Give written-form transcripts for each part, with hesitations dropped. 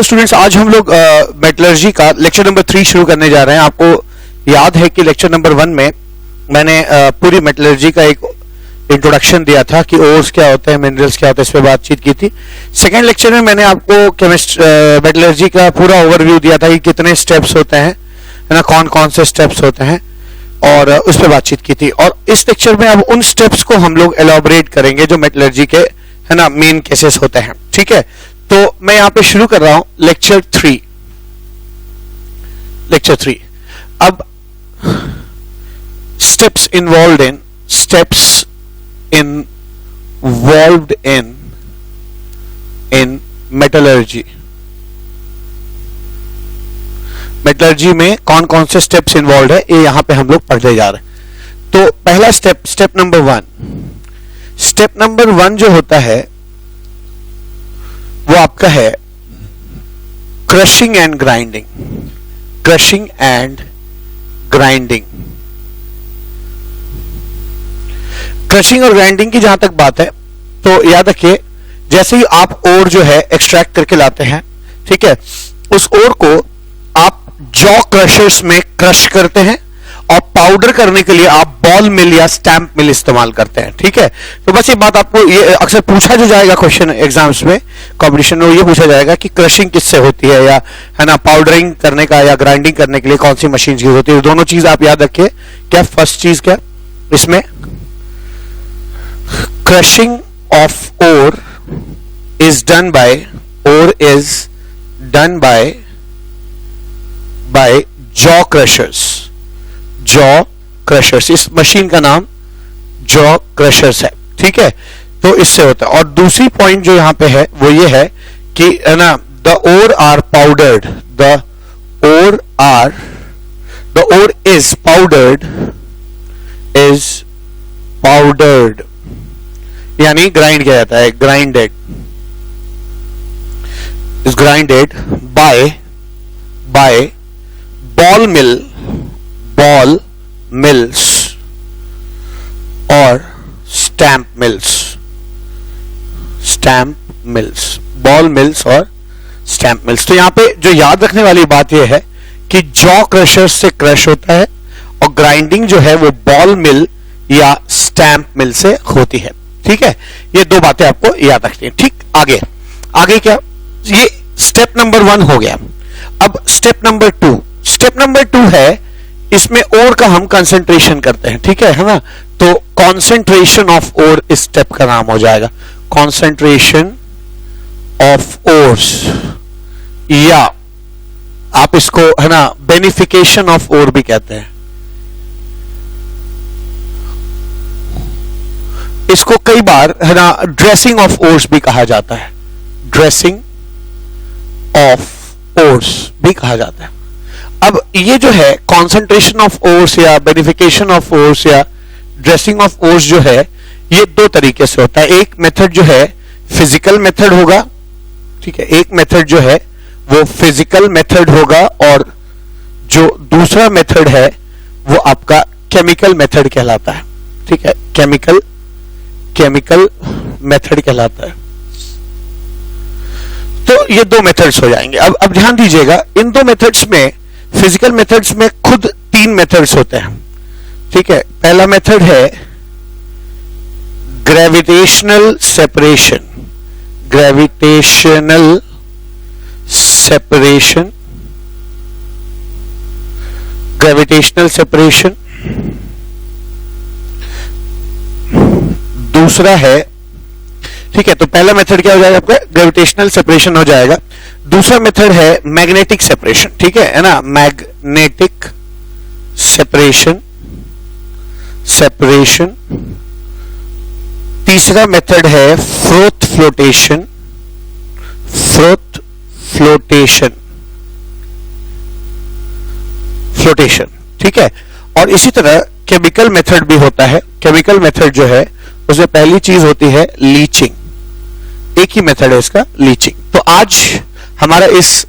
Hello students, आज हम लोग मेटलर्जी का लेक्चर नंबर 3 शुरू करने जा रहे हैं। आपको याद है कि लेक्चर नंबर 1 में मैंने पूरी मेटलर्जी का एक इंट्रोडक्शन दिया था कि ओर्स क्या होते हैं, मिनरल्स क्या होते हैं, इस पे बातचीत की थी। सेकेंड लेक्चर में मैंने आपको मेटलर्जी का पूरा ओवरव्यू दिया था कि कितने स्टेप्स होते हैं, है ना, कौन कौन से स्टेप्स होते हैं, और उस पर बातचीत की थी। और इस लेक्चर में अब उन स्टेप्स को हम लोग एलॉबरेट करेंगे जो मेटलर्जी के, है ना, मेन केसेस होते हैं। ठीक है, तो मैं यहां पे शुरू कर रहा हूं लेक्चर 3। अब स्टेप्स इन्वॉल्व्ड इन मेटलर्जी में कौन कौन से स्टेप्स इन्वॉल्व है, ये यहां पे हम लोग पढ़ने जा रहे हैं। तो पहला स्टेप नंबर 1 जो होता है वो आपका है क्रशिंग एंड ग्राइंडिंग। क्रशिंग और ग्राइंडिंग की जहां तक बात है तो याद रखिए, जैसे ही आप ओर जो है एक्सट्रैक्ट करके लाते हैं, ठीक है, उस ओर को आप जॉ क्रशर्स में क्रश करते हैं और पाउडर करने के लिए आप बॉल मिल या स्टैंप मिल इस्तेमाल करते हैं। ठीक है, तो बस ये बात आपको, ये अक्सर पूछा जो जाएगा क्वेश्चन एग्जाम्स में, कंपटीशन में, ये पूछा जाएगा कि क्रशिंग किससे होती है, या है ना, पाउडरिंग करने का या ग्राइंडिंग करने के लिए कौन सी मशीन यूज होती है। दोनों चीज आप याद रखिए। क्या फर्स्ट चीज क्या इसमें, crushing of ore is done by jaw crushers. इस मशीन का नाम जॉ क्रशर्स है। ठीक है, तो इससे होता है। और दूसरी पॉइंट जो यहां पे है वो ये है कि, है ना, द ओर इज पाउडर्ड यानी ग्राइंड किया जाता है, ग्राइंडेड बाय बॉल मिल्स और स्टैंप मिल्स। तो यहां पे जो याद रखने वाली बात यह है कि जॉ क्रशर से क्रश होता है और ग्राइंडिंग जो है वो बॉल मिल या स्टैंप मिल से होती है। ठीक है, ये दो बातें आपको याद रखनी है। ठीक, आगे क्या, ये स्टेप नंबर 1 हो गया। अब स्टेप नंबर 2 है, इसमें ओर का हम कंसंट्रेशन करते हैं। ठीक है ना, तो कॉन्सेंट्रेशन ऑफ ओर इस स्टेप का नाम हो जाएगा, कॉन्सेंट्रेशन ऑफ ओर्स, या आप इसको, है ना, बेनिफिकेशन ऑफ ओर भी कहते हैं। इसको कई बार, है ना, ड्रेसिंग ऑफ ओर्स भी कहा जाता है, अब ये जो है कॉन्सेंट्रेशन ऑफ ओर्स या बेनिफिकेशन ऑफ ओर्स या ड्रेसिंग ऑफ ओर्स जो है, ये दो तरीके से होता है। एक मेथड जो है फिजिकल मेथड होगा, ठीक है, एक मेथड जो है वो फिजिकल मेथड होगा, और जो दूसरा मेथड है वो आपका केमिकल मेथड कहलाता है। ठीक है, केमिकल मेथड कहलाता है। तो ये दो मेथड्स हो जाएंगे। अब ध्यान दीजिएगा, इन दो मेथड्स में, फिजिकल मेथड्स में खुद 3 मेथड्स होते हैं। ठीक है, पहला मेथड है ग्रेविटेशनल सेपरेशन, दूसरा है, ठीक है, तो पहला मेथड क्या हो जाएगा आपका, ग्रेविटेशनल सेपरेशन हो जाएगा। दूसरा मेथड है मैग्नेटिक सेपरेशन। ठीक है ना, मैग्नेटिक सेपरेशन। तीसरा मेथड है फ्रोथ फ्लोटेशन। ठीक है, और इसी तरह केमिकल मेथड भी होता है। केमिकल मेथड जो है उसमें पहली चीज होती है लीचिंग, एक ही मेथड है इसका, लीचिंग। तो आज हमारा इस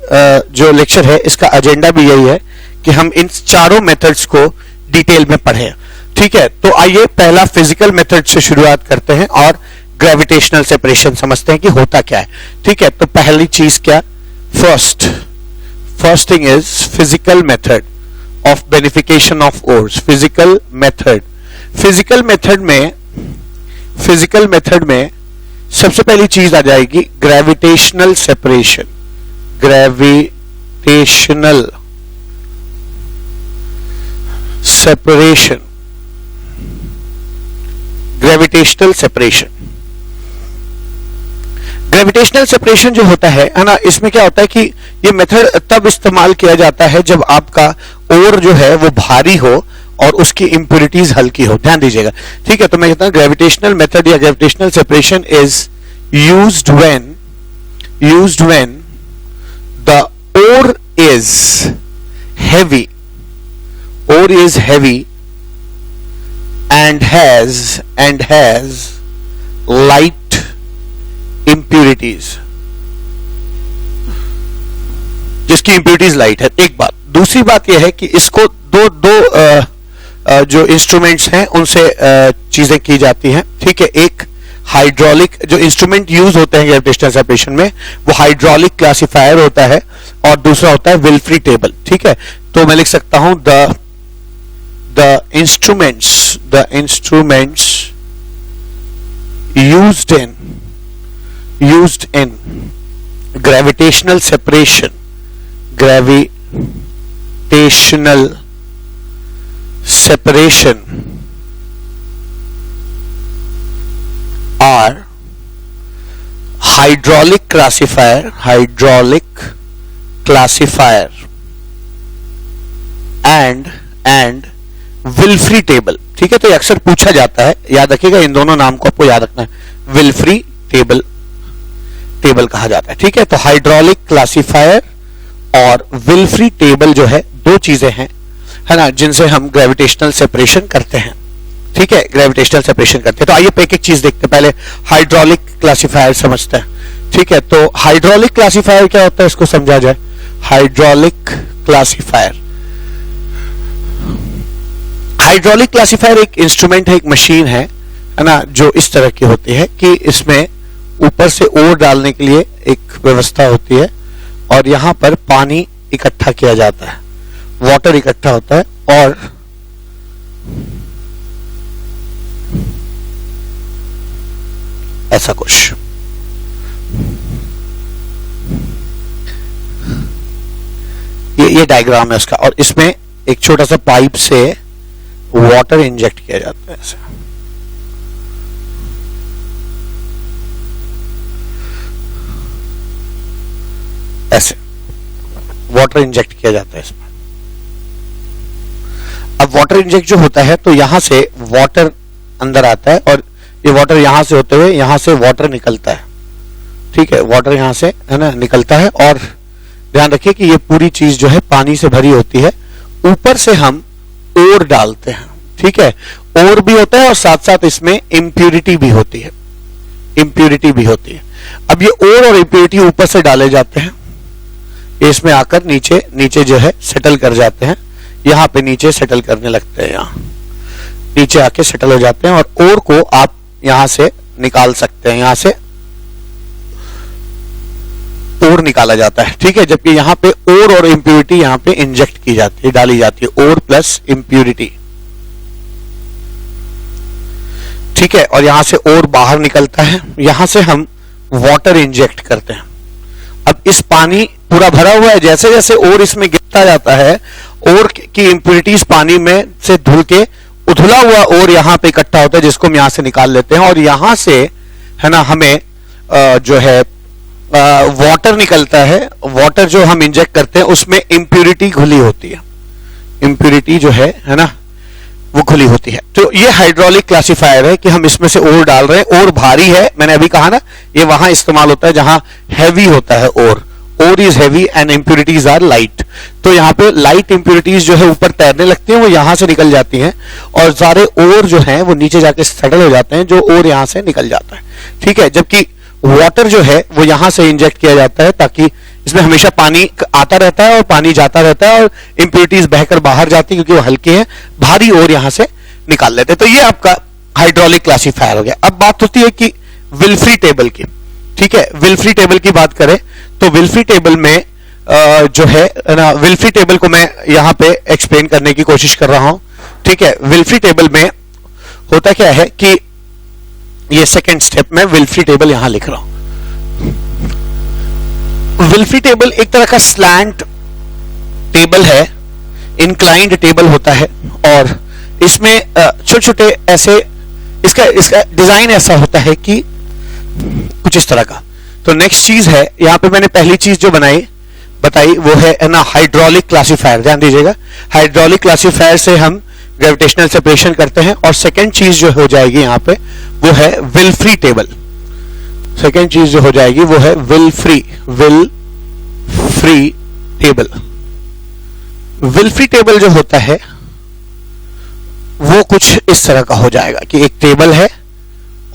जो लेक्चर है इसका एजेंडा भी यही है कि हम इन चारों मेथड्स को डिटेल में पढ़ें। ठीक है, तो आइए पहला फिजिकल मेथड से शुरुआत करते हैं और ग्रेविटेशनल सेपरेशन समझते हैं कि होता क्या है। ठीक है, तो पहली चीज क्या, First thing is physical method of beneficiation of ores. Physical method में सबसे पहली चीज आ जाएगी ग्रेविटेशनल सेपरेशन. ग्रेविटेशनल सेपरेशन जो होता है ना, इसमें क्या होता है कि ये मेथड तब इस्तेमाल किया जाता है जब आपका ओर जो है वो भारी हो और उसकी इंप्योरिटीज हल्की हो. ध्यान दीजिएगा, ठीक है. तो मैं कहता हूं ग्रेविटेशनल मेथड या gravitational separation is used when the ore is heavy and has light impurities, जिसकी impurities light है. एक बात. दूसरी बात यह है कि इसको दो जो इंस्ट्रूमेंट्स हैं उनसे चीजें की जाती हैं, ठीक है. एक हाइड्रोलिक, जो इंस्ट्रूमेंट यूज होते हैं ग्रेविटेशनल सेपरेशन में, वो हाइड्रोलिक क्लासिफायर होता है और दूसरा होता है विल्फ्री टेबल, ठीक है. तो मैं लिख सकता हूं the instruments used in gravitational separation are hydraulic classifier and Wilfley table, ठीक है. तो ये अक्सर पूछा जाता है, याद रखिएगा, इन दोनों नाम को आपको याद रखना है. विल्फ्री टेबल कहा जाता है, ठीक है. तो हाइड्रोलिक क्लासिफायर और विल्फ्री टेबल जो है दो चीजें हैं, है ना, जिनसे हम ग्रेविटेशनल सेपरेशन करते हैं, ठीक है. ग्रेविटेशनल सेपरेशन करते हैं. तो आइए एक एक चीज देखते हैं. पहले हाइड्रोलिक क्लासिफायर समझते हैं, ठीक है. तो हाइड्रोलिक क्लासिफायर क्या होता है, इसको समझा जाए. हाइड्रोलिक क्लासिफायर एक इंस्ट्रूमेंट है, एक मशीन है ना, जो इस तरह की होती है कि इसमें ऊपर से ओर डालने के लिए एक व्यवस्था होती है और यहां पर पानी इकट्ठा किया जाता है, वाटर इकट्ठा होता है और ऐसा कुछ. ये डायग्राम है उसका, और इसमें एक छोटा सा पाइप से वाटर इंजेक्ट किया जाता है. ऐसे वाटर इंजेक्ट किया जाता है इसमें. अब वाटर इंजेक्ट जो होता है तो यहां से वाटर अंदर आता है और ये वाटर यहां से होते हुए यहां से वाटर निकलता है, ठीक है. वाटर यहां से, है ना, निकलता है और ध्यान रखिए कि ये पूरी चीज जो है पानी से भरी होती है. ऊपर से हम ओर डालते हैं, ठीक है. ओर भी होता है और साथ साथ इसमें इंप्यूरिटी भी होती है. अब ये ओर और इंप्यूरिटी ऊपर से डाले जाते हैं, इसमें आकर नीचे जो है सेटल कर जाते हैं. यहां पे नीचे सेटल करने लगते हैं, यहां नीचे आके सेटल हो जाते हैं और ओर को आप यहां से निकाल सकते हैं. यहां से ओर निकाला जाता है, ठीक है. जबकि यहां पे ओर और इंप्यूरिटी यहां पे इंजेक्ट की जाती है, डाली जाती है. ओर प्लस इंप्यूरिटी, ठीक है. और यहां से ओर बाहर निकलता है. यहां से हम वाटर इंजेक्ट करते हैं. अब इस पानी पूरा भरा हुआ है, जैसे जैसे ओर इसमें गिरता जाता है, ओर की इंप्यूरिटीज पानी में से धुल के उधुला हुआ ओर यहां पे इकट्ठा होता है, जिसको हम यहां से निकाल लेते हैं. और यहां से, है ना, हमें जो है वाटर निकलता है. वाटर जो हम इंजेक्ट करते हैं उसमें इंप्यूरिटी घुली होती है. इंप्यूरिटी जो है ना, वो खुली होती है. तो ये हाइड्रोलिक क्लासिफायर है कि हम इसमें से ओर डाल रहे हैं. ओर भारी है, मैंने अभी कहा ना, ये वहां इस्तेमाल होता है जहां हैवी होता है ore. Ore is heavy and impurities are light. तो यहाँ पे लाइट इंप्यूरिटीज जो है ऊपर तैरने लगती हैं, वो यहां से निकल जाती हैं और सारे ओर जो हैं वो नीचे जाके सेटल हो जाते हैं, जो ओर यहां से निकल जाता है, ठीक है. जबकि वाटर जो है वो यहां से इंजेक्ट किया जाता है ताकि इसमें हमेशा पानी आता रहता है और पानी जाता रहता है और इंप्यूरिटीज बहकर बाहर जाती है क्योंकि वो हल्के हैं. भारी ओर यहां से निकाल लेते हैं. तो ये आपका हाइड्रोलिक क्लासिफायर हो गया. अब बात होती है कि विल्फ्री टेबल की, ठीक है. विल्फ्री टेबल की बात करें तो विल्फी टेबल में जो है ना, विल्फी टेबल को मैं यहां पे एक्सप्लेन करने की कोशिश कर रहा हूं। ठीक है, विल्फी टेबल में होता क्या है कि ये सेकंड स्टेप में विल्फी टेबल यहां लिख रहा हूं। विल्फी टेबल एक तरह का स्लैंट टेबल है, इंक्लाइंड टेबल होता है, और इसमें छोटे छोटे ऐसे इसका डिजाइन ऐसा होता है कि कुछ इस तरह का। तो नेक्स्ट चीज है, यहां पे मैंने पहली चीज जो बताई वो है ना हाइड्रोलिक क्लासिफायर। ध्यान दीजिएगा, हाइड्रोलिक क्लासिफायर से हम ग्रेविटेशनल सेपरेशन करते हैं। और सेकंड चीज जो हो जाएगी यहां पे वो है विल्फ्री टेबल। सेकंड चीज जो हो जाएगी वो है विल्फ्री टेबल। विल्फ्री टेबल जो होता है वो कुछ इस तरह का हो जाएगा कि एक टेबल है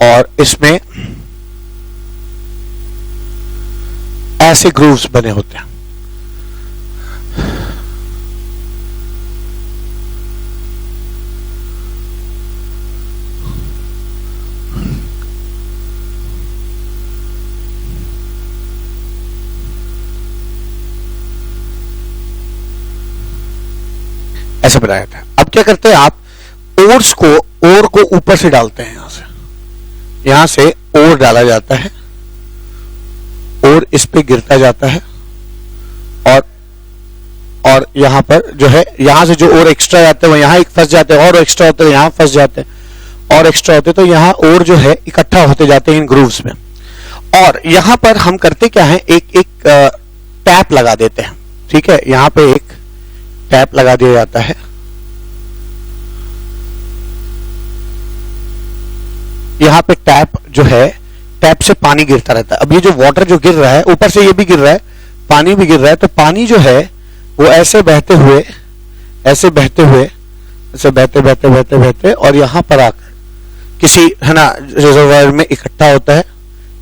और इसमें ऐसे ग्रूव्स बने होते हैं। ऐसे बनाया था। अब क्या करते हैं आप, ओर को ऊपर से डालते हैं। यहां से ओर डाला जाता है और इस पे गिरता जाता है, और यहां पर जो है, यहां से जो और एक्स्ट्रा जाते हैं वो यहां फंस जाते हैं, और एक्स्ट्रा होते हैं यहां फंस जाते हैं, और एक्स्ट्रा होते हैं तो यहां और जो है इकट्ठा होते जाते हैं इन ग्रूव्स में। और यहां पर हम करते क्या है, एक टैप लगा देते हैं। ठीक है, यहां पे एक टैप लगा दिया जाता है। यहां पे टैप जो है, टैप से पानी गिरता रहता है। अब ये जो वाटर जो गिर रहा है, ऊपर से ये भी गिर रहा है, पानी भी गिर रहा है, तो पानी जो है वो ऐसे बहते हुए ऐसे बहते और यहां पर आकर किसी है ना रिजर्वायर में इकट्ठा होता है।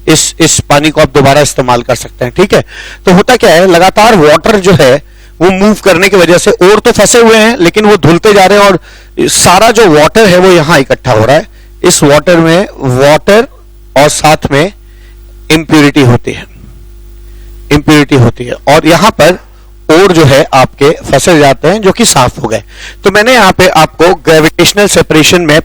इस पानी को आप दोबारा इस्तेमाल कर सकते हैं। ठीक है, तो होता क्या है, लगातार वाटर जो है वो मूव करने की वजह से, और तो फंसे हुए हैं लेकिन वो धुलते जा रहे हैं, और सारा जो वाटर है वो यहां इकट्ठा हो रहा है। इस वाटर में वाटर और साथ में इंप्यूरिटी होती है, और यहां पर और जो है आपके फंसे जाते हैं जो कि साफ हो गए। तो मैंने यहां पे आपको ग्रेविटेशनल सेपरेशन में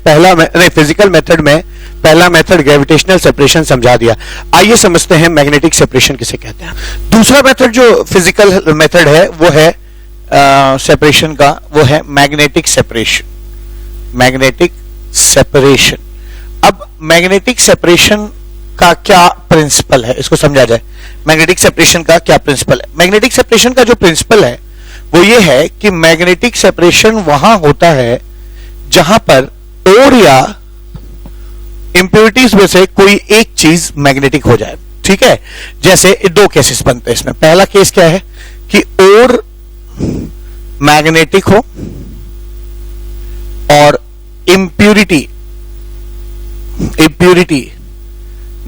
फिजिकल मेथड में पहला मेथड ग्रेविटेशनल सेपरेशन समझा दिया। आइए समझते हैं मैग्नेटिक सेपरेशन किसे कहते हैं। दूसरा मेथड जो फिजिकल मेथड है वो है सेपरेशन का, वो है मैग्नेटिक सेपरेशन। अब मैग्नेटिक सेपरेशन का क्या प्रिंसिपल है, इसको समझा जाए। मैग्नेटिक सेपरेशन का क्या प्रिंसिपल है? मैग्नेटिक सेपरेशन का जो प्रिंसिपल है वो ये है कि मैग्नेटिक सेपरेशन वहां होता है जहां पर और या इंप्योरिटीज में से कोई एक चीज मैग्नेटिक हो जाए। ठीक है, जैसे दो केसेस बनते हैं इसमें। पहला केस क्या है कि और मैग्नेटिक हो और इंप्योरिटी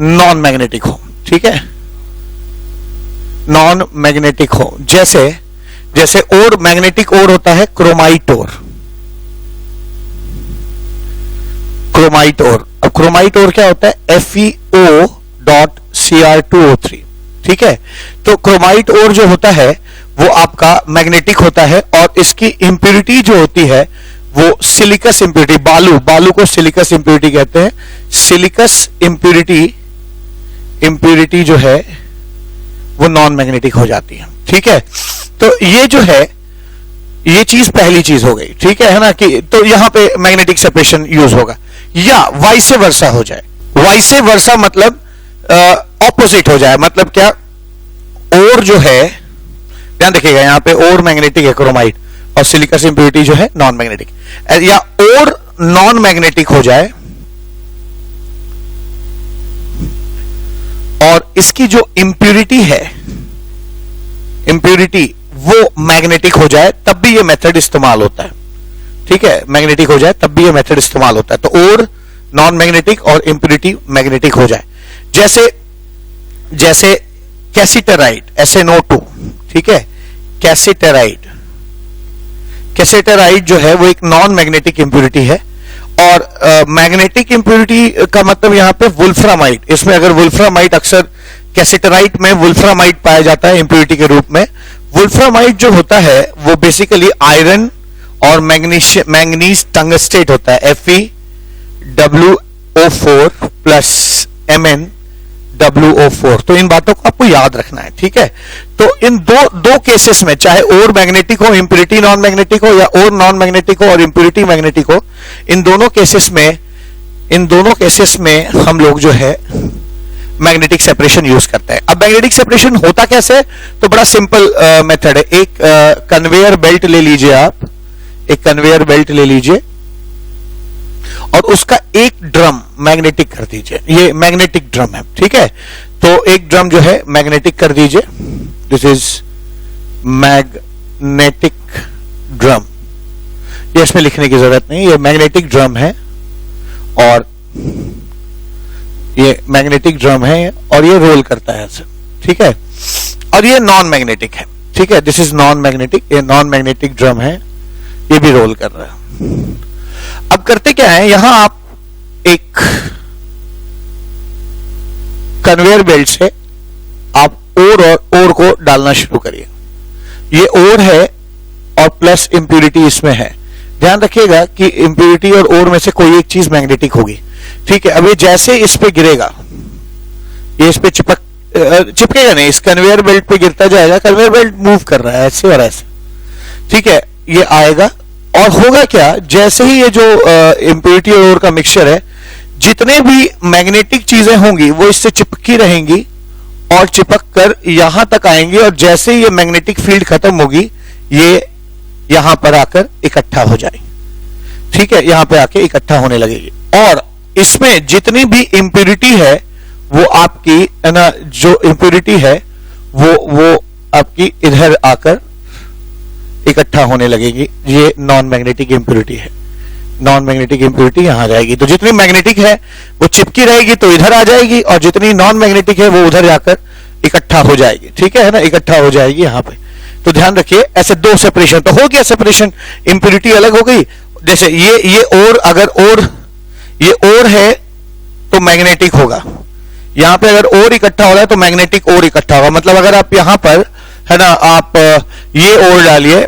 नॉन मैग्नेटिक हो। ठीक है, नॉन मैग्नेटिक हो, जैसे और मैग्नेटिक और होता है क्रोमाइट और। अब क्रोमाइट और क्या होता है, FeO.Cr2O3। ठीक है, तो क्रोमाइट और जो होता है वो आपका मैग्नेटिक होता है, और इसकी इंप्योरिटी जो होती है वो सिलिकस इंप्योरिटी, बालू को सिलिकस इंप्योरिटी कहते हैं। सिलिकस इंप्योरिटी जो है वो नॉन मैग्नेटिक हो जाती है। ठीक है, तो ये जो है ये चीज पहली चीज हो गई। ठीक है ना, कि तो यहां पे मैग्नेटिक सेपरेशन यूज होगा। या वाइस वर्सा हो जाए, वाइस वर्सा मतलब ऑपोजिट हो जाए। मतलब क्या, और जो है, ध्यान देखिएगा यहां पे और मैग्नेटिक है क्रोमाइट, और सिलिकस इंप्योरिटी जो है नॉन मैग्नेटिक, या और नॉन मैग्नेटिक हो जाए और इसकी जो इंप्योरिटी है, इंप्योरिटी वो मैग्नेटिक हो जाए, तब भी ये मेथड इस्तेमाल होता है। ठीक है, मैग्नेटिक हो जाए तब भी ये मेथड इस्तेमाल होता है। तो और नॉन मैग्नेटिक और इंप्योरिटी मैग्नेटिक हो जाए, जैसे कैसिटराइड SnO2। ठीक है, कैसेटेराइड जो है वो एक नॉन मैग्नेटिक इंप्योरिटी है। और मैग्नेटिक इंप्योरिटी का मतलब यहां पे वुल्फ्रामाइड, इसमें अगर वुल्फ्रामाइड अक्सर कैसेटराइट में वुल्फ्रामाइड पाया जाता है इंप्योरिटी के रूप में। वुल्फ्रामाइड जो होता है वो बेसिकली आयरन और मैंगनीज टंगस्टेट होता है, FeWO4 प्लस MnWO4। तो इन बातों को आपको याद रखना है, ठीक है। तो इन दो केसेस में, चाहे ओर मैग्नेटिक हो, इंप्योरिटी नॉन मैग्नेटिक हो, या ओर नॉन मैग्नेटिक हो और इंप्योरिटी मैग्नेटिक हो, इन दोनों केसेस में हम लोग जो है मैग्नेटिक सेपरेशन यूज करते हैं। अब मैग्नेटिक सेपरेशन होता कैसे है? तो बड़ा सिंपल मेथड है। एक कन्वेयर बेल्ट ले लीजिए, आप एक कन्वेयर बेल्ट ले लीजिए और उसका एक ड्रम मैग्नेटिक कर दीजिए। ये मैग्नेटिक ड्रम है, ठीक है। तो एक ड्रम जो है मैग्नेटिक कर दीजिए। This is magnetic drum. ये इसमें लिखने की जरूरत नहीं, ये मैग्नेटिक ड्रम है और ये मैग्नेटिक ड्रम है और ये रोल करता है ऐसे, ठीक है। और ये नॉन मैग्नेटिक है, ठीक है। दिस इज नॉन मैग्नेटिक, ये नॉन मैग्नेटिक ड्रम है, ये भी रोल कर रहा है। अब करते क्या है, यहां आप एक कन्वेयर बेल्ट से आप ओर को डालना शुरू करिए। ये ओर है और प्लस इंप्योरिटी इसमें है। ध्यान रखिएगा कि इंप्योरिटी और ओर में से कोई एक चीज मैग्नेटिक होगी, ठीक है। अब ये जैसे इस पे गिरेगा, ये इस पे चिपकेगा नहीं, इस कन्वेयर बेल्ट पे गिरता जाएगा। कन्वेयर बेल्ट मूव कर रहा है ऐसे और ऐसे, ठीक है। ये आएगा और होगा क्या, जैसे ही ये जो इंप्योरिटी और ओर का मिक्सचर है, जितने भी मैग्नेटिक चीजें होंगी वो इससे चिपकी रहेंगी और चिपक कर यहां तक आएंगी, और जैसे ही ये मैग्नेटिक फील्ड खत्म होगी, ये यहां पर आकर इकट्ठा हो जाएगी, ठीक है। यहां पे आके इकट्ठा होने लगेगी और इसमें जितनी भी इंप्योरिटी है वो आपकी, है ना, जो इंप्योरिटी है वो आपकी इधर आकर इकट्ठा होने लगेगी। ये नॉन मैग्नेटिक इंप्योरिटी है। नॉन मैग्नेटिक इंप्योरिटी यहां जाएगी, तो जितनी मैग्नेटिक है वो चिपकी रहेगी तो इधर आ जाएगी, और जितनी नॉन मैग्नेटिक है वो उधर जाकर इकट्ठा हो जाएगी, ठीक है ना, इकट्ठा हो जाएगी यहां पे। तो ध्यान रखिए, ऐसे दो सेपरेशन तो हो गया। सेपरेशन, इंप्योरिटी अलग हो गई। जैसे ये और, अगर ये और है तो मैग्नेटिक होगा, यहां पे अगर और इकट्ठा हो रहा है तो मैग्नेटिक और इकट्ठा होगा। मतलब अगर आप यहां पर, है ना, आप ये और डालिए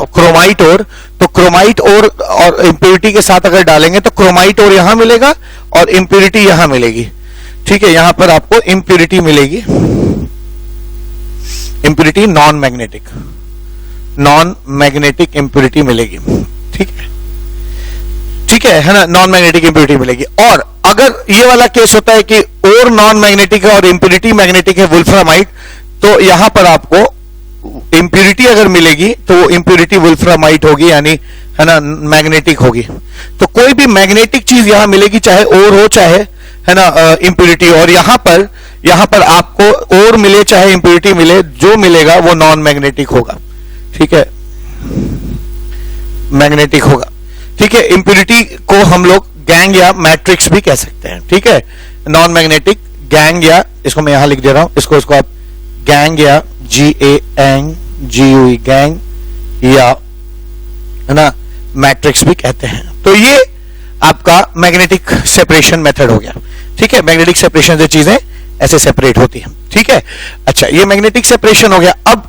क्रोमाइट और, तो क्रोमाइट और इंप्योरिटी के साथ अगर डालेंगे तो क्रोमाइट और यहां मिलेगा और इंप्योरिटी यहां मिलेगी, ठीक है। यहां पर आपको इंप्योरिटी मिलेगी, इंप्योरिटी नॉन मैग्नेटिक इंप्योरिटी मिलेगी, ठीक है, ठीक है ना, नॉन मैग्नेटिक इंप्योरिटी मिलेगी। और अगर ये वाला केस होता है कि और नॉन मैग्नेटिक है और इंप्योरिटी मैग्नेटिक है, वुल्फ्रामाइड, तो यहां पर आपको इंप्योरिटी अगर मिलेगी तो वो इंप्योरिटी वुल्फ्रामाइड होगी, यानी, है ना, मैग्नेटिक होगी। तो कोई भी मैग्नेटिक चीज यहां मिलेगी, चाहे और हो चाहे, है ना, इंप्योरिटी। और यहां पर आपको और मिले चाहे इंप्योरिटी मिले, जो मिलेगा वो नॉन मैग्नेटिक होगा, ठीक है, मैग्नेटिक होगा, ठीक है। इंप्योरिटी को हम लोग गैंग या मैट्रिक्स भी कह सकते हैं, ठीक है। नॉन मैग्नेटिक गैंग, या इसको मैं यहां लिख दे रहा हूं, इसको आप गैंग या GANG गैंग, या, है ना, मैट्रिक्स भी कहते हैं। तो ये आपका मैग्नेटिक सेपरेशन मेथड हो गया, ठीक है। मैग्नेटिक सेपरेशन से चीजें ऐसे सेपरेट होती हैं, ठीक है। अच्छा, ये मैग्नेटिक सेपरेशन हो गया। अब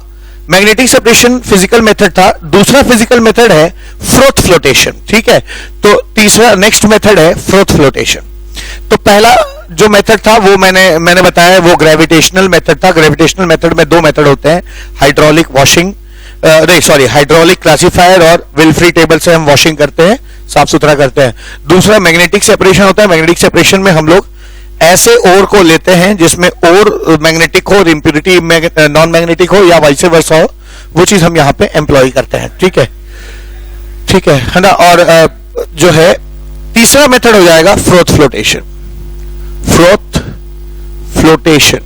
मैग्नेटिक सेपरेशन फिजिकल मेथड था। दूसरा फिजिकल मेथड है फ्रोथ फ्लोटेशन, ठीक है। तो तीसरा नेक्स्ट मेथड है फ्रोथ फ्लोटेशन। तो पहला जो मेथड था वो मैंने बताया, वो ग्रेविटेशनल मेथड था। ग्रेविटेशनल मेथड में दो मेथड होते हैं, हाइड्रोलिक वॉशिंग, हाइड्रोलिक क्लासिफायर और विल्फ्री टेबल से हम वॉशिंग करते हैं, साफ सुथरा करते हैं। दूसरा मैग्नेटिक सेपरेशन होता है। मैग्नेटिक सेपरेशन में हम लोग ऐसे ओर को लेते हैं जिसमें ओर मैग्नेटिक हो और इंप्योरिटी नॉन मैग्नेटिक हो, या वाइस वर्सा हो, वो चीज हम यहाँ पे एम्प्लॉय करते हैं, ठीक है, ठीक है ना। और जो है तीसरा मेथड हो जाएगा फ्रोथ फ्लोटेशन। फ्रोथ फ्लोटेशन,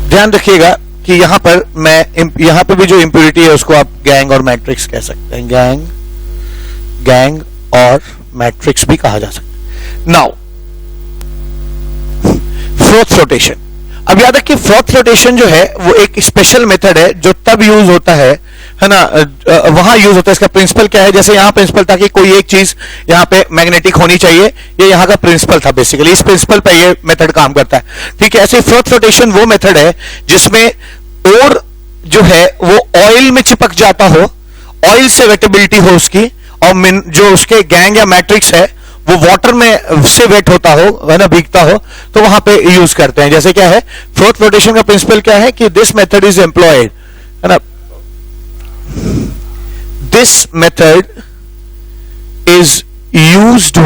ध्यान रखिएगा कि यहां पर भी जो इंप्योरिटी है उसको आप गैंग और मैट्रिक्स कह सकते हैं, गैंग और मैट्रिक्स भी कहा जा सकता है। नाउ फ्रोथ फ्लोटेशन, अब याद रखिए फ्रोथ फ्लोटेशन जो है वो एक स्पेशल मेथड है जो तब यूज होता है है ना, वहां यूज होता है। इसका प्रिंसिपल क्या है, जैसे यहां प्रिंसिपल था कि कोई एक चीज यहां पे मैग्नेटिक होनी चाहिए, ये यहां का प्रिंसिपल था बेसिकली, इस प्रिंसिपल पे ये मेथड काम करता है। ठीक है, ऐसे फ्रोथ फ्लोटेशन वो मेथड है जिसमें और जो है वो ऑयल में चिपक जाता हो, ऑयल से वेटेबिलिटी हो उसकी, और जो उसके गैंग या मैट्रिक्स है वो वाटर में से वेट होता हो, है ना, भीगता हो, तो वहां पे यूज करते हैं। जैसे क्या है, फ्रोथ फ्लोटेशन का प्रिंसिपल क्या है कि दिस मेथड इज एम्प्लॉयड, है ना, this method is used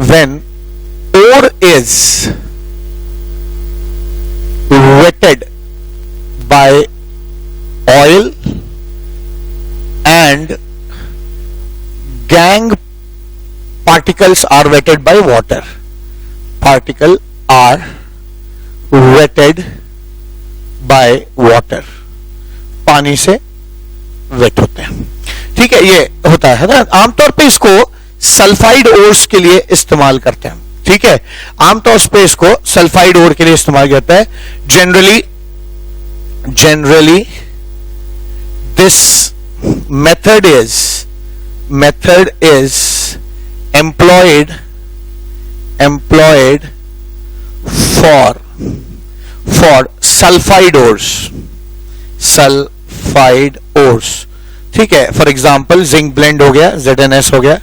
when ore is wetted by oil and gang particles are wetted by water. Particle are wetted by water. पानी से वेट होते हैं। ठीक है, ये होता है ना। आमतौर पे इसको सल्फाइड ओर्स के लिए इस्तेमाल करते हैं। ठीक है, आमतौर पे इसको सल्फाइड ओर के लिए इस्तेमाल करता है। Generally this method is employed for sulfide ores। ठीक है, फॉर एग्जाम्पल जिंक ब्लेंड हो गया, ZnS हो गया,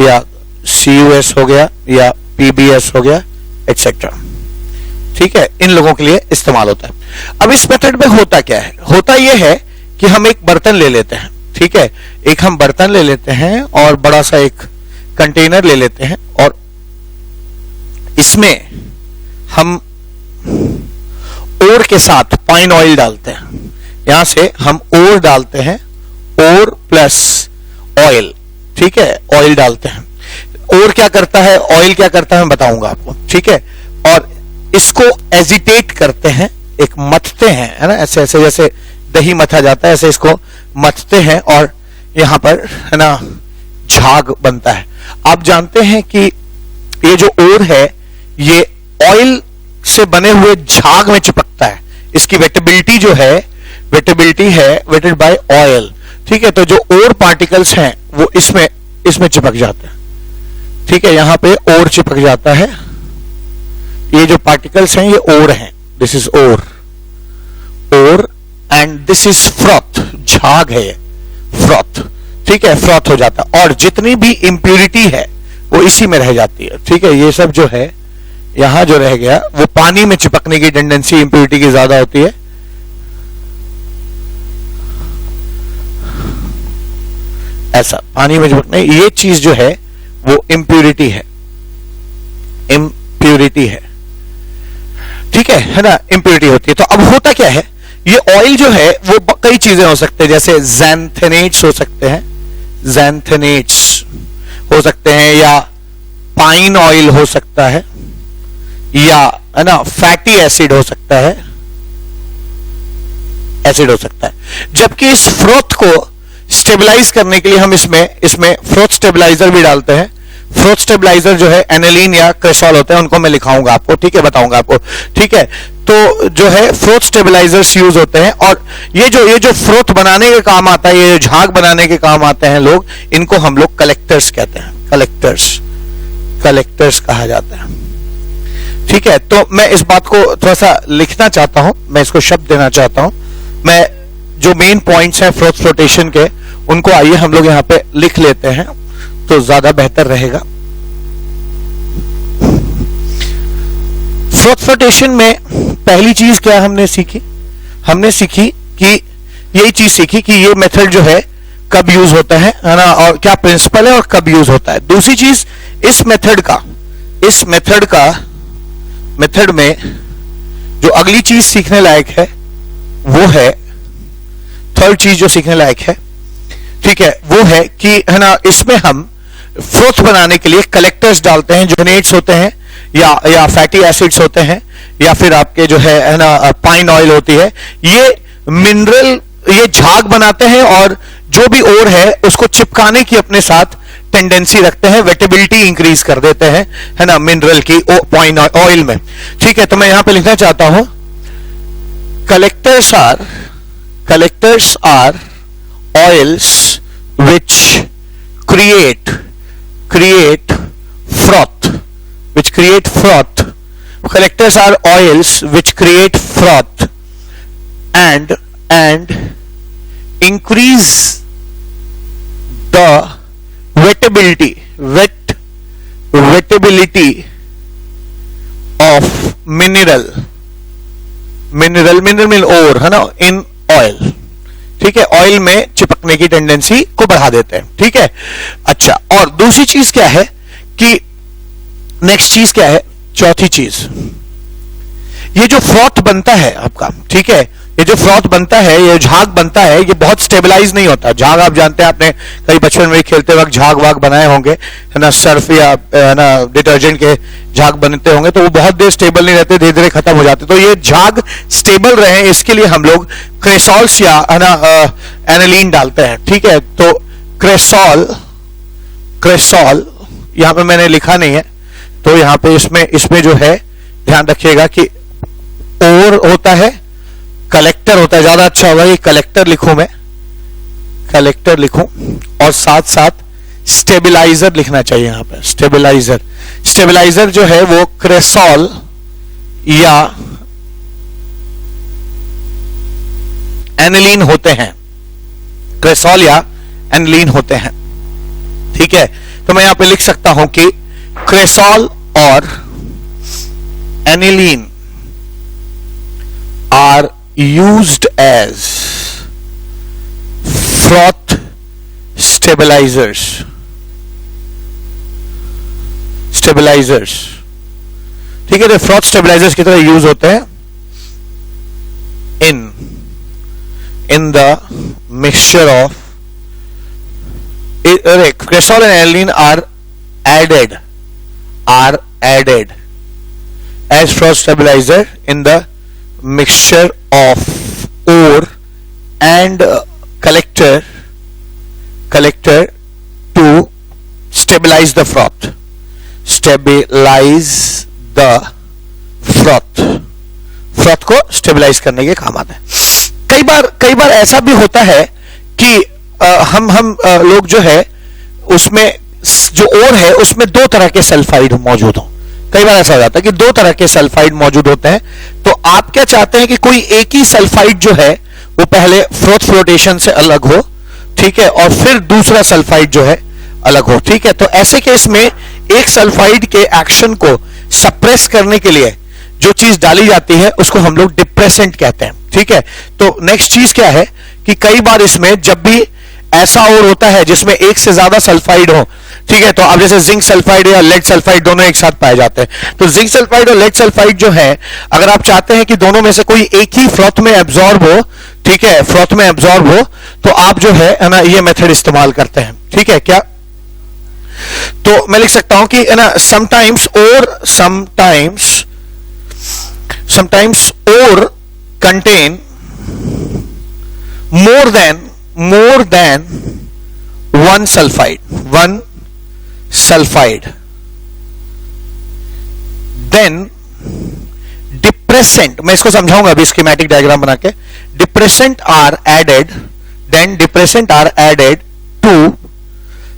या CuS हो गया, या PbS हो गया, एक्सेट्रा। ठीक है, इन लोगों के लिए इस्तेमाल होता है। अब इस मेथड में होता क्या है, होता यह है कि हम एक बर्तन ले लेते हैं। ठीक है, एक हम बर्तन ले लेते हैं और बड़ा सा एक कंटेनर ले लेते हैं, और इसमें हम ओर के साथ पाइन ऑयल डालते हैं। यहां से हम ओर डालते हैं, ओर प्लस ऑयल। ठीक है, ऑयल डालते हैं। ओर क्या करता है, ऑयल क्या करता है, मैं बताऊंगा आपको। ठीक है, और इसको एजिटेट करते हैं, एक मथते हैं, है ना, ऐसे ऐसे जैसे दही मथा जाता है ऐसे इसको मथते हैं, और यहां पर, है ना, झाग बनता है। आप जानते हैं कि ये जो ओर है ये ऑयल से बने हुए झाग में चिपकता है। इसकी वेटेबिलिटी जो है, वेटेबिलिटी है वेटेड बाय ऑयल। ठीक है, तो जो ओर पार्टिकल्स हैं वो इसमें चिपक जाते हैं। ठीक है, यहां पे ओर चिपक जाता है। ये जो पार्टिकल्स हैं ये ओर हैं, this is ore and this is froth, झाग है ये, फ्रॉथ। ठीक है, फ्रॉथ हो जाता है, और जितनी भी इंप्यूरिटी है वो इसी में रह जाती है। ठीक है, ये सब जो है यहां जो रह गया वो पानी में चिपकने की टेंडेंसी इंप्यूरिटी की ज्यादा होती है। ऐसा पानी में चिपकने, ये चीज जो है वो इंप्यूरिटी है, इंप्यूरिटी है। ठीक है ना, इंप्यूरिटी होती है। तो अब होता क्या है, ये ऑयल जो है वो कई चीजें हो सकते हैं, जैसे ज़ैंथेनेट्स हो सकते हैं, ज़ैंथेनेट्स हो सकते हैं, या पाइन ऑयल हो सकता है, या, है ना, फैटी एसिड हो सकता है, एसिड हो सकता है। जबकि इस फ्रोथ को स्टेबलाइज करने के लिए हम इसमें फ्रोथ स्टेबलाइजर भी डालते हैं। फ्रोथ स्टेबलाइजर जो है एनिलीन या क्रेसॉल होते हैं, उनको मैं लिखाऊंगा आपको। ठीक है, बताऊंगा आपको। ठीक है, तो जो है फ्रोथ स्टेबलाइजर्स यूज होते हैं, और ये जो फ्रोथ बनाने के काम आता है, ये झाग बनाने के काम आते हैं लोग, इनको हम लोग कलेक्टर्स कहते हैं। कलेक्टर्स कहा जाता है। ठीक है, तो मैं इस बात को थोड़ा सा लिखना चाहता हूं, मैं इसको शब्द देना चाहता हूं। मैं जो मेन पॉइंट्स हैं फ्रोथ फ्लोटेशन के, उनको आइए हम लोग यहां पे लिख लेते हैं तो ज्यादा बेहतर रहेगा। फ्रोथ फ्लोटेशन में पहली चीज क्या हमने सीखी, हमने सीखी कि यही चीज सीखी कि ये मेथड जो है कब यूज होता है ना, और क्या प्रिंसिपल है और कब यूज होता है। दूसरी चीज, इस मेथड में जो अगली चीज सीखने लायक है वो है, थर्ड चीज जो सीखने लायक है, ठीक है, वो है कि, है ना, इसमें हम फ्रोथ बनाने के लिए कलेक्टर्स डालते हैं, जो नेट्स होते हैं, या फैटी एसिड्स होते हैं, या फिर आपके जो है ना, पाइन ऑयल होती है। ये मिनरल, ये झाग बनाते हैं, और जो भी ओर है उसको चिपकाने की अपने साथ टेंडेंसी रखते हैं, वेटेबिलिटी इंक्रीज कर देते हैं, है ना, मिनरल की पाइन ऑयल में। ठीक है, तो मैं यहां पे लिखना चाहता हूं, collectors are collectors are oils which create froth, collectors are oils which create froth and increase the wettability of mineral ore है ना in oil, ठीक है, ऑयल में चिपकने की टेंडेंसी को बढ़ा देते हैं, ठीक है। अच्छा, और दूसरी चीज क्या है कि नेक्स्ट चीज क्या है, चौथी चीज, ये जो फ्रॉथ बनता है आपका, ठीक है, ये जो फ्रॉथ बनता है, ये झाग बनता है, ये बहुत स्टेबलाइज नहीं होता। झाग आप जानते हैं, आपने कई बचपन में खेलते वक्त झाग वाग बनाए होंगे, है ना, सर्फ या है ना डिटर्जेंट के झाग बनते होंगे, तो वो बहुत देर स्टेबल नहीं रहते, धीरे धीरे खत्म हो जाते। तो ये झाग स्टेबल रहे, इसके लिए हम लोग क्रेसॉल्स या है ना एनिलीन डालते हैं, ठीक है। तो क्रेसॉल यहां पे मैंने लिखा नहीं है, तो यहां पे इसमें जो है ध्यान रखिएगा कि ओर होता है, कलेक्टर होता है, ज्यादा अच्छा होगा कि कलेक्टर लिखूं और साथ साथ स्टेबिलाईजर लिखना चाहिए यहां पे। स्टेबिलाईजर जो है वो क्रेसॉल या एनिलीन होते हैं, ठीक है। तो मैं यहां पे लिख सकता हूं कि क्रेसॉल और aniline are used as froth stabilizers, ठीक है। तो फ्रॉथ स्टेबलाइजर्स की तरह यूज होते हैं in the mixture of क्रेसॉल and aniline are added as froth stabilizer in the mixture of ore and collector to stabilize the froth. Froth को stabilise करने के काम आता है। कई बार ऐसा भी होता है कि हम लोग जो है उसमें जो ओर है उसमें दो तरह के सल्फाइड मौजूद हो। कई बार ऐसा हो जाता है कि दो तरह के सल्फाइड मौजूद होते हैं, तो आप क्या चाहते हैं कि कोई एक ही सल्फाइड जो है वो पहले फ्लोटेशन से अलग हो, ठीक है, और फिर दूसरा सल्फाइड जो है अलग हो, ठीक है। तो ऐसे केस में एक सल्फाइड के एक्शन को सप्रेस करने के लिए जो चीज डाली जाती है उसको हम लोग डिप्रेसेंट कहते हैं, ठीक है। तो नेक्स्ट चीज क्या है कि कई बार इसमें जब भी ऐसा और होता है जिसमें एक से ज्यादा सल्फाइड हो, ठीक है, तो अब जैसे जिंक सल्फाइड या लेड सल्फाइड दोनों एक साथ पाए जाते हैं, तो जिंक सल्फाइड और लेड सल्फाइड जो है, अगर आप चाहते हैं कि दोनों में से कोई एक ही फ्रॉथ में एब्जॉर्ब हो, ठीक है, तो आप जो है ना ये मेथड इस्तेमाल करते हैं, ठीक है। क्या, तो मैं लिख सकता हूं कि है ना समटाइम्स और contain more than one sulfide, then depressant, मैं इसको समझाऊंगा अभी स्कीमेटिक डायग्राम बना के, depressant are added to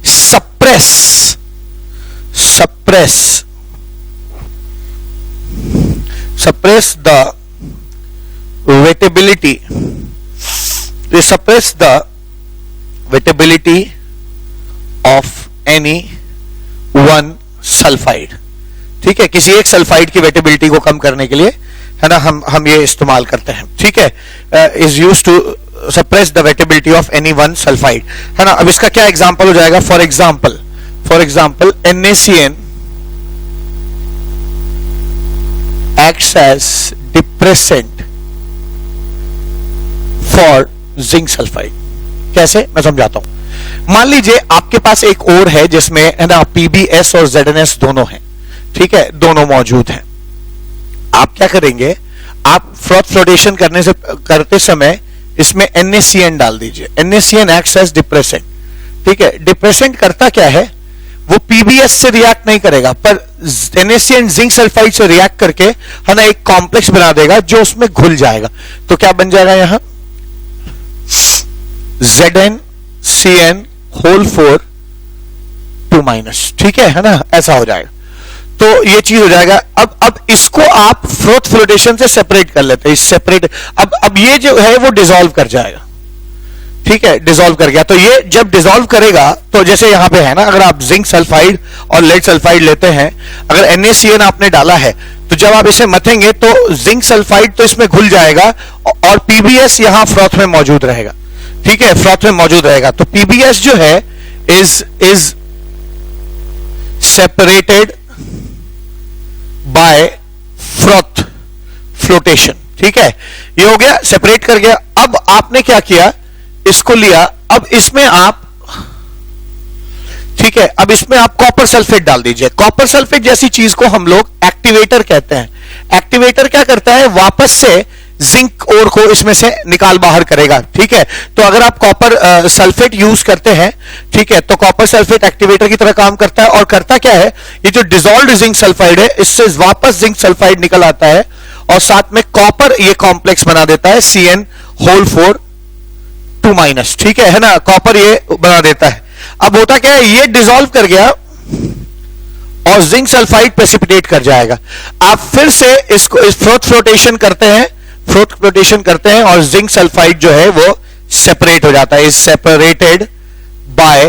suppress the wettability, they suppress the wettability of any one sulfide, ठीक है। किसी एक सल्फाइड की वेटेबिलिटी को कम करने के लिए है ना हम ये इस्तेमाल करते हैं, ठीक है, is used to suppress the wettability of any one sulphide, है ना। अब इसका क्या एग्जांपल हो जाएगा, for example NaCN acts as depressant for zinc sulphide. कैसे, मैं समझाता हूं। मान लीजिए आपके पास एक ओर है जिसमें है ना PbS और ZnS दोनों हैं, ठीक है, दोनों मौजूद हैं। आप क्या करेंगे, आप फ्लोटेशन करते समय इसमें NaCN डाल दीजिए। NaCN एक्ट्स एज डिप्रेसेंट, ठीक है। डिप्रेसेंट करता क्या है, वो PbS से रिएक्ट नहीं करेगा, पर NaCN जिंक सल्फाइड से रिएक्ट करके है ना एक कॉम्प्लेक्स बना देगा जो उसमें घुल जाएगा। तो क्या बन जाएगा, यहां ZnCN होल 4 2-, ठीक है ना, ऐसा हो जाएगा। तो ये चीज हो जाएगा। अब इसको आप फ्रोथ फ्लोटेशन से सेपरेट कर लेते हैं, सेपरेट। अब ये जो है वो डिसॉल्व कर जाएगा, ठीक है, डिसॉल्व कर गया। तो ये जब डिसॉल्व करेगा, तो जैसे यहां पे है ना, अगर आप जिंक सल्फाइड और लेड सल्फाइड लेते हैं, अगर NaCN आपने डाला है, तो जब आप इसे मथेंगे तो जिंक सल्फाइड तो इसमें घुल जाएगा और PbS यहां फ्रॉथ में मौजूद रहेगा, ठीक है, फ्रॉथ में मौजूद रहेगा। तो PbS जो है is separated by froth flotation, ठीक है, ये हो गया, सेपरेट कर गया। अब आपने क्या किया, इसको लिया, अब इसमें आप, ठीक है, अब इसमें आप कॉपर सल्फेट डाल दीजिए। कॉपर सल्फेट जैसी चीज को हम लोग एक्टिवेटर कहते हैं। एक्टिवेटर क्या करता है, वापस से जिंक ओर को इसमें से निकाल बाहर करेगा, ठीक है। तो अगर आप कॉपर सल्फेट यूज करते हैं, ठीक है, तो कॉपर सल्फेट एक्टिवेटर की तरह काम करता है। और करता क्या है, ये जो डिसॉल्व्ड जिंक सल्फाइड है, इससे वापस जिंक सल्फाइड निकल आता है और साथ में कॉपर ये कॉम्प्लेक्स बना देता है, CN होल 4 2-, ठीक है ना, कॉपर ये बना देता है। अब होता क्या है, ये डिसॉल्व कर गया और जिंक सल्फाइड प्रेसिपिटेट कर जाएगा। आप फिर से इसको फ्रोथ फ्लोटेशन करते हैं, फ्रोथ फ्लोटेशन करते हैं और जिंक सल्फाइड जो है वो सेपरेट हो जाता है, is separated by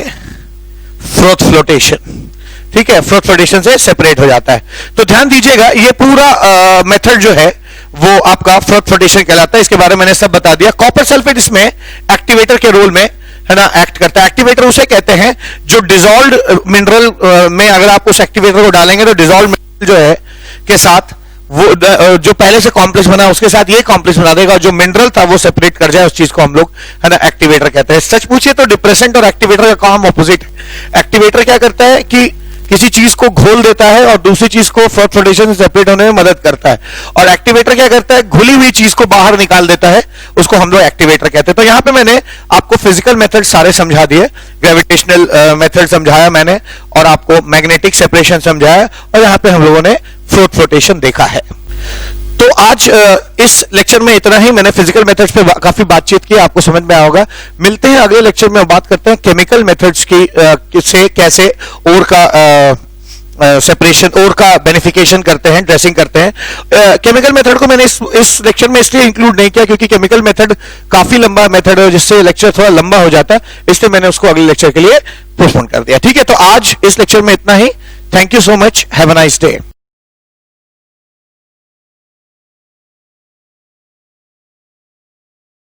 froth flotation, ठीक है, फ्रोथ फ्लोटेशन से सेपरेट हो जाता है। तो ध्यान दीजिएगा, ये पूरा मेथड जो है वो आपका फ्रोथ फ्लोटेशन कहलाता है। इसके बारे में मैंने सब बता दिया। कॉपर सल्फेट इसमें एक्टिवेटर के रोल में, है ना, एक्ट करता है। एक्टिवेटर उसे कहते हैं जो डिसॉल्व्ड मिनरल में अगर आप उस एक्टिवेटर को डालेंगे तो डिसॉल्व्ड मिनरल जो है के साथ वो जो पहले से कॉम्प्लेक्स बना उसके साथ ये कॉम्प्लेक्स बना देगा, और जो मिनरल था वो सेपरेट कर जाए, उस चीज को हम लोग, है ना, एक्टिवेटर कहते हैं। सच पूछिए तो डिप्रेसेंट और एक्टिवेटर का काम ऑपोजिट है। एक्टिवेटर क्या करता है कि किसी चीज को घोल देता है और दूसरी चीज को फ्रोथ फ्लोटेशन से सेपरेट होने में मदद करता है, और एक्टिवेटर क्या करता है, घुली हुई चीज को बाहर निकाल देता है, उसको हम लोग एक्टिवेटर कहते हैं। तो यहां पे मैंने आपको फिजिकल मेथड सारे समझा दिए, ग्रेविटेशनल मेथड समझाया मैंने, और आपको मैग्नेटिक सेपरेशन समझाया, और यहां पे हम लोगों ने फ्रोथ फ्लोटेशन देखा है। तो आज इस लेक्चर में इतना ही। मैंने फिजिकल मेथड्स पे काफी बातचीत की, आपको समझ में आया होगा। मिलते हैं अगले लेक्चर में, बात करते हैं केमिकल मेथड्स की से कैसे ओर का सेपरेशन, ओर का बेनिफिकेशन करते हैं, ड्रेसिंग करते हैं। केमिकल मेथड को मैंने इस लेक्चर में इसलिए इंक्लूड नहीं किया क्योंकि केमिकल मेथड काफी लंबा मेथड है, जिससे लेक्चर थोड़ा लंबा हो जाता है, इसलिए मैंने उसको अगले लेक्चर के लिए पोस्टपोन कर दिया। ठीक है, तो आज इस लेक्चर में इतना ही। Thank you so much, have a nice day.